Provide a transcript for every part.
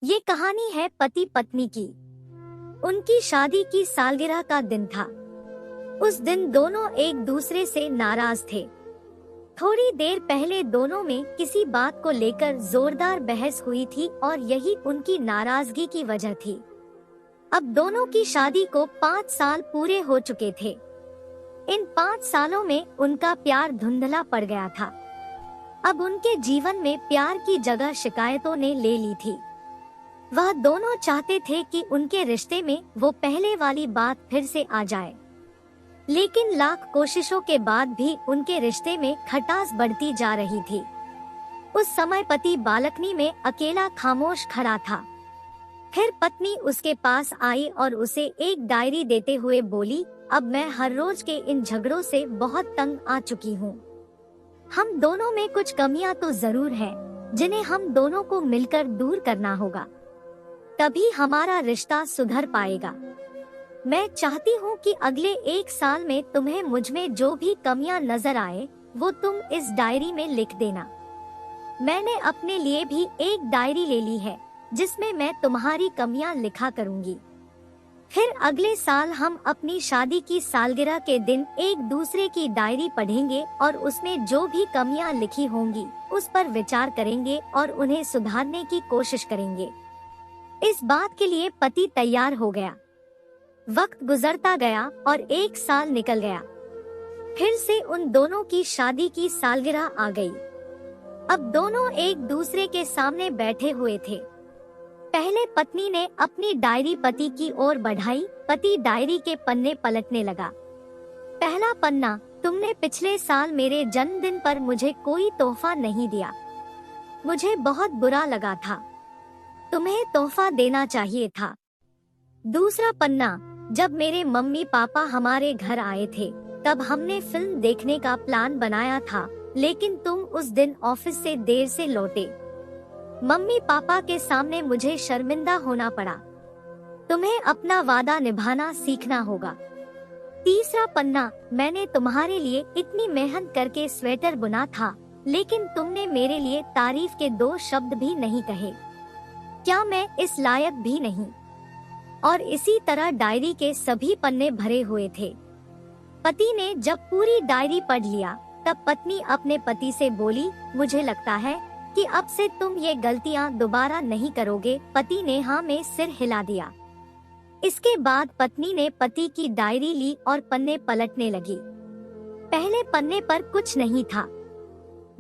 ये कहानी है पति पत्नी की। उनकी शादी की सालगिरह का दिन था। उस दिन दोनों एक दूसरे से नाराज थे। थोड़ी देर पहले दोनों में किसी बात को लेकर जोरदार बहस हुई थी और यही उनकी नाराजगी की वजह थी। अब दोनों की शादी को 5 साल पूरे हो चुके थे। इन 5 सालों में उनका प्यार धुंधला पड़ गया था। अब उनके जीवन में प्यार की जगह शिकायतों ने ले ली थी। वह दोनों चाहते थे कि उनके रिश्ते में वो पहले वाली बात फिर से आ जाए, लेकिन लाख कोशिशों के बाद भी उनके रिश्ते में खटास बढ़ती जा रही थी। उस समय पति बालकनी में अकेला खामोश खड़ा था। फिर पत्नी उसके पास आई और उसे एक डायरी देते हुए बोली, अब मैं हर रोज के इन झगड़ों से बहुत तंग आ चुकी हूँ। हम दोनों में कुछ कमियां तो जरूर हैं, जिन्हें हम दोनों को मिलकर दूर करना होगा, तभी हमारा रिश्ता सुधर पाएगा। मैं चाहती हूँ कि अगले 1 साल में तुम्हें मुझमें जो भी कमियां नजर आए वो तुम इस डायरी में लिख देना। मैंने अपने लिए भी एक डायरी ले ली है जिसमें मैं तुम्हारी कमियां लिखा करूँगी। फिर अगले साल हम अपनी शादी की सालगिरह के दिन एक दूसरे की डायरी पढ़ेंगे और उसमें जो भी कमियां लिखी होंगी उस पर विचार करेंगे और उन्हें सुधारने की कोशिश करेंगे। इस बात के लिए पति तैयार हो गया। वक्त गुजरता गया और 1 साल निकल गया। फिर से उन दोनों की शादी की सालगिरह आ गई। अब दोनों एक दूसरे के सामने बैठे हुए थे। पहले पत्नी ने अपनी डायरी पति की ओर बढ़ाई। पति डायरी के पन्ने पलटने लगा। पहला पन्ना, तुमने पिछले साल मेरे जन्मदिन पर मुझे कोई तोहफा नहीं दिया। मुझे बहुत बुरा लगा था। तुम्हें तोहफा देना चाहिए था। दूसरा पन्ना, जब मेरे मम्मी पापा हमारे घर आए थे तब हमने फिल्म देखने का प्लान बनाया था, लेकिन तुम उस दिन ऑफिस से देर से लौटे। मम्मी पापा के सामने मुझे शर्मिंदा होना पड़ा। तुम्हें अपना वादा निभाना सीखना होगा। तीसरा पन्ना, मैंने तुम्हारे लिए इतनी मेहनत करके स्वेटर बुना था, लेकिन तुमने मेरे लिए तारीफ के 2 शब्द भी नहीं कहे। क्या मैं इस लायक भी नहीं? और इसी तरह डायरी के सभी पन्ने भरे हुए थे। पति ने जब पूरी डायरी पढ़ लिया तब पत्नी अपने पति से बोली, मुझे लगता है कि अब से तुम ये गलतियां दोबारा नहीं करोगे। पति ने हाँ में सिर हिला दिया। इसके बाद पत्नी ने पति की डायरी ली और पन्ने पलटने लगी। पहले पन्ने पर कुछ नहीं था।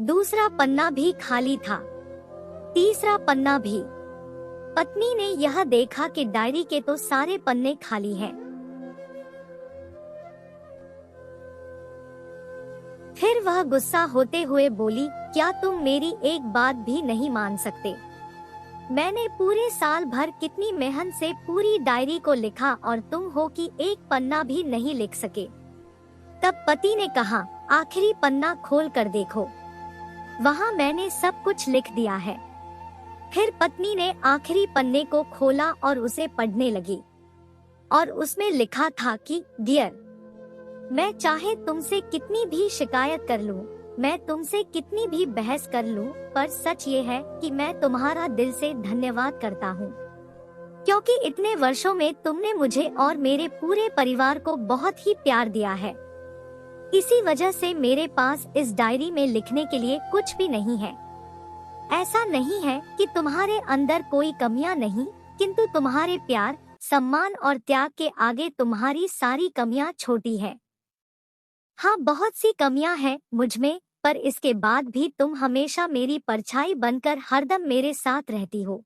दूसरा पन्ना भी खाली था। तीसरा पन्ना भी। पत्नी ने यह देखा कि डायरी के तो सारे पन्ने खाली हैं। फिर वह गुस्सा होते हुए बोली, क्या तुम मेरी एक बात भी नहीं मान सकते? मैंने पूरे साल भर कितनी मेहनत से पूरी डायरी को लिखा और तुम हो कि एक पन्ना भी नहीं लिख सके। तब पति ने कहा, आखिरी पन्ना खोल कर देखो, वहाँ मैंने सब कुछ लिख दिया है। फिर पत्नी ने आखिरी पन्ने को खोला और उसे पढ़ने लगी और उसमें लिखा था कि डियर, मैं चाहे तुमसे कितनी भी शिकायत कर लूं, मैं तुमसे कितनी भी बहस कर लूं, पर सच ये है कि मैं तुम्हारा दिल से धन्यवाद करता हूं, क्योंकि इतने वर्षों में तुमने मुझे और मेरे पूरे परिवार को बहुत ही प्यार दिया है। इसी वजह से मेरे पास इस डायरी में लिखने के लिए कुछ भी नहीं है। ऐसा नहीं है कि तुम्हारे अंदर कोई कमियां नहीं, किंतु तुम्हारे प्यार, सम्मान और त्याग के आगे तुम्हारी सारी कमियां छोटी है। हाँ, बहुत सी कमियां हैं मुझमें, पर इसके बाद भी तुम हमेशा मेरी परछाई बनकर हरदम मेरे साथ रहती हो।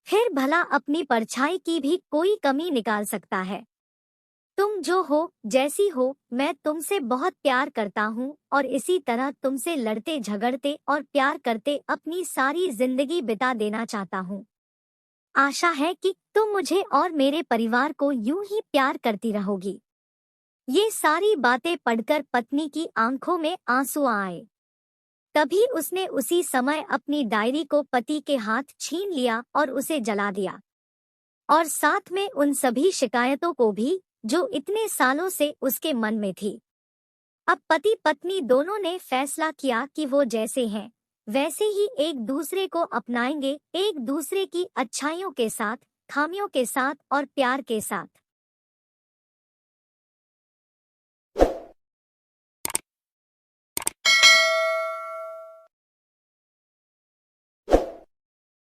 फिर भला अपनी परछाई की भी कोई कमी निकाल सकता है? तुम जो हो, जैसी हो, मैं तुमसे बहुत प्यार करता हूँ और इसी तरह तुमसे लड़ते झगड़ते और प्यार करते अपनी सारी जिंदगी बिता देना चाहता हूँ। आशा है कि तुम मुझे और मेरे परिवार को यूं ही प्यार करती रहोगी। ये सारी बातें पढ़कर पत्नी की आंखों में आंसू आए। तभी उसने उसी समय अपनी डायरी को पति के हाथ छीन लिया और उसे जला दिया, और साथ में उन सभी शिकायतों को भी जो इतने सालों से उसके मन में थी। अब पति पत्नी दोनों ने फैसला किया कि वो जैसे हैं वैसे ही एक दूसरे को अपनाएंगे, एक दूसरे की अच्छाइयों के साथ, खामियों के साथ और प्यार के साथ।